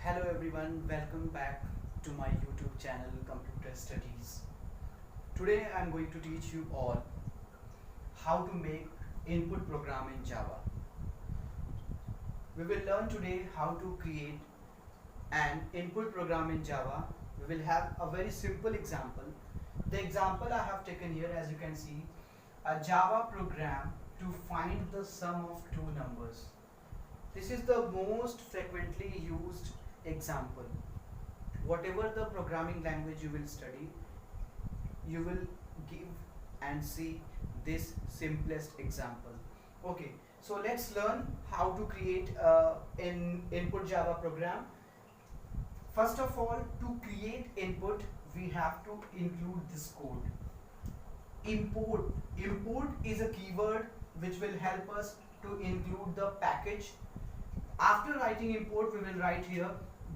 Hello everyone, welcome back to my YouTube channel Computer Studies. Today I am going to teach you all how to make input program in Java. We will learn today how to create an input program in Java. We will have a very simple example. The example I have taken here, as you can see, a Java program to find the sum of two numbers. This is the most frequently used example. Whatever the programming language you will study, you will give and see this simplest example. Okay, so let's learn how to create an input Java program. First of all, to create input, we have to include this code. Import is a keyword which will help us to include the package. After writing import, we will write here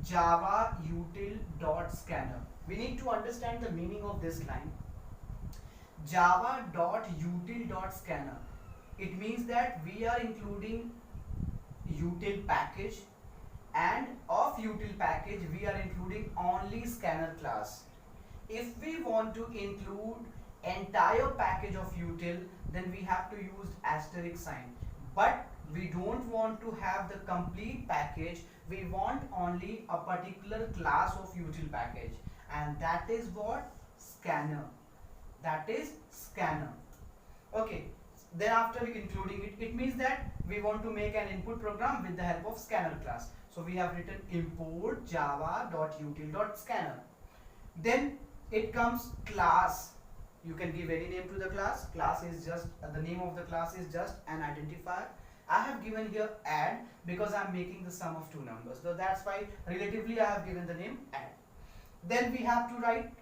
java util.scanner. We need to understand the meaning of this line. Java.util.scanner. It means that we are including util package, and of util package we are including only scanner class. If we want to include entire package of util, then we have to use asterisk sign. But we don't want to have the complete package, we want only a particular class of util package, and that is what? Scanner. That is scanner. Okay, then after including it, it means that we want to make an input program with the help of scanner class. So we have written import java.util.scanner. Then it comes class. You can give any name to the class. Class is just the name of the class is just an identifier. I have given here add because I am making the sum of two numbers. So that's why relatively I have given the name add. Then we have to write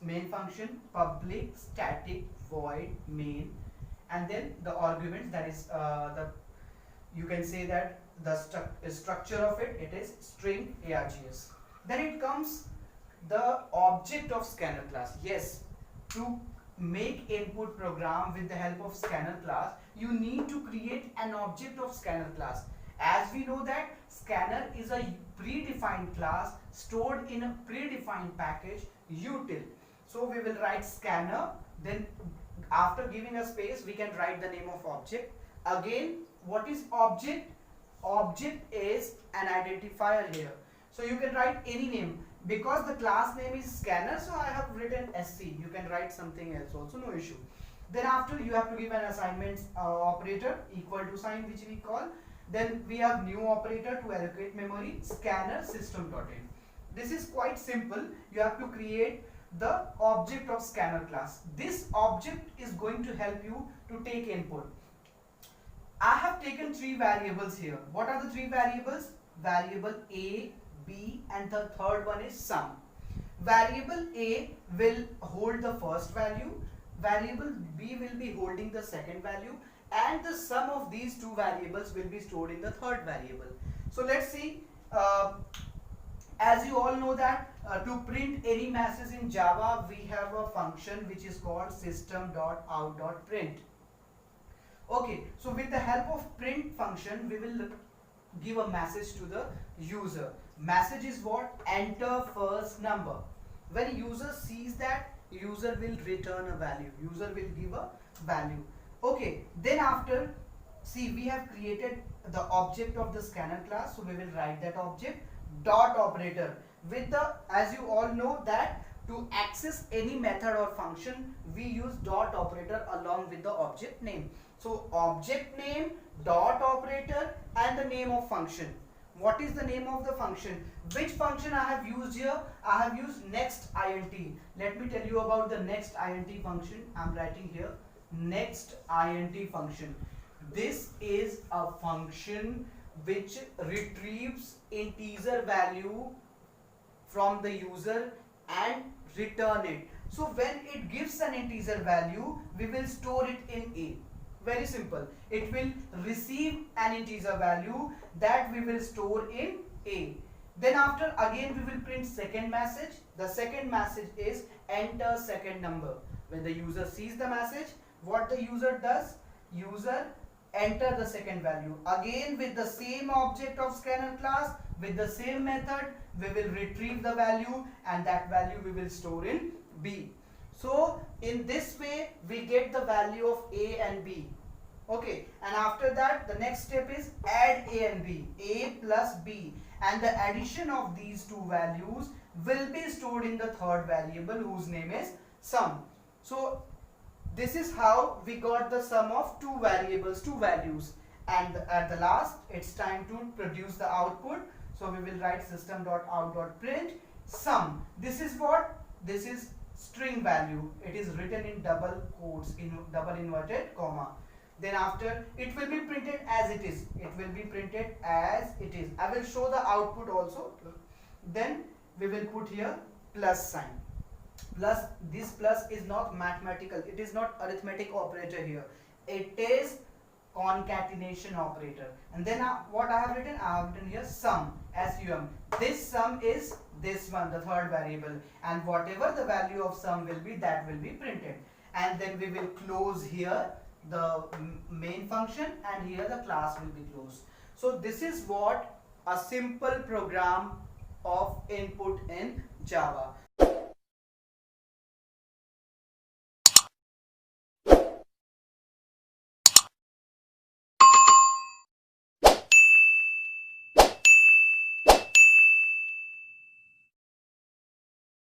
main function, public static void main, and then the arguments, that is you can say that the structure of it is string args. Then it comes the object of scanner class. Yes, to make input program with the help of scanner class, you need to create an object of scanner class. As we know that scanner is a predefined class stored in a predefined package util. So we will write scanner, then after giving a space we can write the name of object. Again, what is object? Object is an identifier here. So you can write any name. Because the class name is scanner, so I have written sc. You can write something else also, no issue. Then after you have to give an assignment operator, equal to sign, which we call. Then we have new operator to allocate memory, scanner system.in. This is quite simple. You have to create the object of scanner class. This object is going to help you to take input. I have taken three variables here. What are the three variables? Variable A, B, and the third one is sum. Variable A will hold the first value, variable B will be holding the second value, and the sum of these two variables will be stored in the third variable. So let's see, as you all know that to print any message in Java, we have a function which is called system.out.print. Okay, so with the help of print function, we will give a message to the user. Message is what? Enter first number. When user sees that, user will return a value. User will give a value. Okay, then after, see, we have created the object of the scanner class, so we will write that object. Dot operator. With the, as you all know that to access any method or function, we use dot operator along with the object name. So object name, dot operator, and the name of function. What is the name of the function? Which function I have used here? I have used next int. Let me tell you about the next int function. I am writing here next int function. This is a function which retrieves integer value from the user and return it. So when it gives an integer value, we will store it in A. Very simple. It will receive an integer value that we will store in A. Then after, again we will print second message. The second message is enter second number. When the user sees the message, what the user does? User enter the second value. Again with the same object of scanner class, with the same method, we will retrieve the value, and that value we will store in B. So in this way we get the value of A and B. Okay, and after that the next step is add A and B, A plus B, and the addition of these two values will be stored in the third variable whose name is sum. So this is how we got the sum of two variables, two values, and at the last it's time to produce the output. So we will write system.out.print sum. This is what? This is string value. It is written in double quotes, in double inverted comma. Then after, it will be printed as it is. It will be printed as it is. I will show the output also. Then we will put here plus sign. Plus, this plus is not mathematical. It is not arithmetic operator here. It is concatenation operator. And then what I have written? I have written here sum, sum. This sum is this one, the third variable. And whatever the value of sum will be, that will be printed. And then we will close here the main function, and here the class will be closed. So this is what a simple program of input in Java.